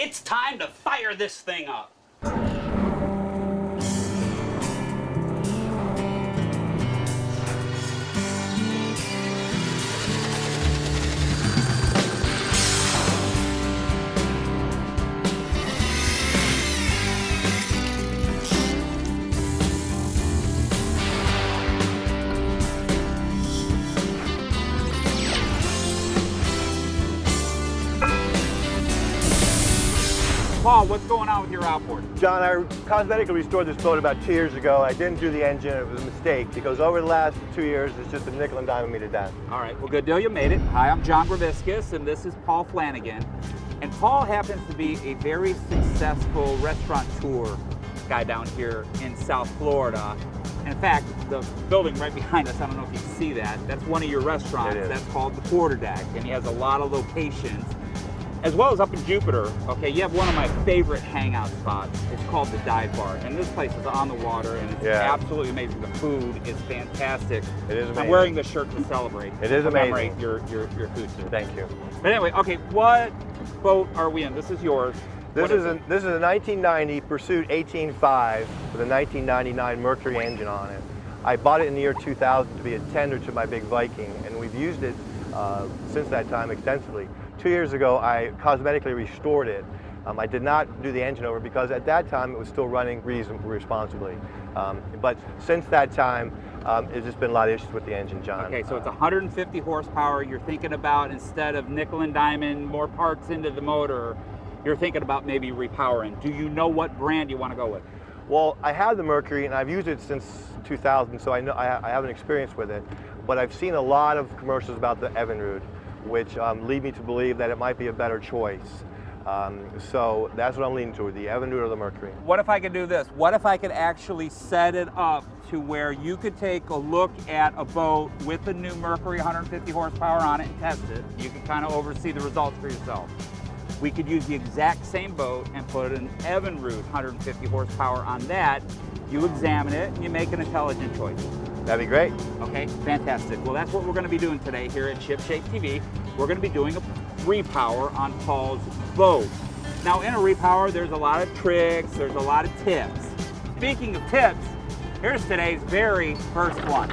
It's time to fire this thing up. Paul, what's going on with your outboard? John, I cosmetically restored this boat about 2 years ago. I didn't do the engine. It was a mistake because over the last 2 years, it's just been nickel and diming me to death. All right, well, good deal, you made it. Hi, I'm John Graviscus, and this is Paul Flanagan. And Paul happens to be a very successful restaurateur guy down here in South Florida. And in fact, the building right behind us, I don't know if you can see that, that's one of your restaurants. That's called the Quarterdeck, and he has a lot of locations. As well as up in Jupiter, okay, you have one of my favorite hangout spots. It's called the Dive Bar, and this place is on the water, and it's absolutely amazing. The food is fantastic. It is amazing. I'm wearing this shirt to celebrate. It is amazing. Commemorate your food, sir. Thank you. But anyway, okay, what boat are we in? This is yours. This is a 1990 Pursuit 18.5 with a 1999 Mercury engine on it. I bought it in the year 2000 to be a tender to my big Viking, and we've used it since that time extensively. 2 years ago, I cosmetically restored it. I did not do the engine over because at that time it was still running reasonably responsibly. But since that time, it's just been a lot of issues with the engine, John. Okay, so it's 150 horsepower. You're thinking about, instead of nickel and diamond, more parts into the motor, you're thinking about maybe repowering. Do you know what brand you want to go with? Well, I have the Mercury and I've used it since 2000, so I know I have an experience with it. But I've seen a lot of commercials about the Evinrude, which lead me to believe that it might be a better choice. So that's what I'm leaning toward, the Outboard or the Mercury. What if I could do this? What if I could actually set it up to where you could take a look at a boat with the new Mercury 150 horsepower on it and test it? You could kind of oversee the results for yourself. We could use the exact same boat and put an Evinrude 150 horsepower on that. You examine it and you make an intelligent choice. That'd be great. Okay, fantastic. Well, that's what we're going to be doing today here at Ship Shape TV. We're going to be doing a repower on Paul's boat. Now, in a repower, there's a lot of tricks, there's a lot of tips. Speaking of tips, here's today's very first one.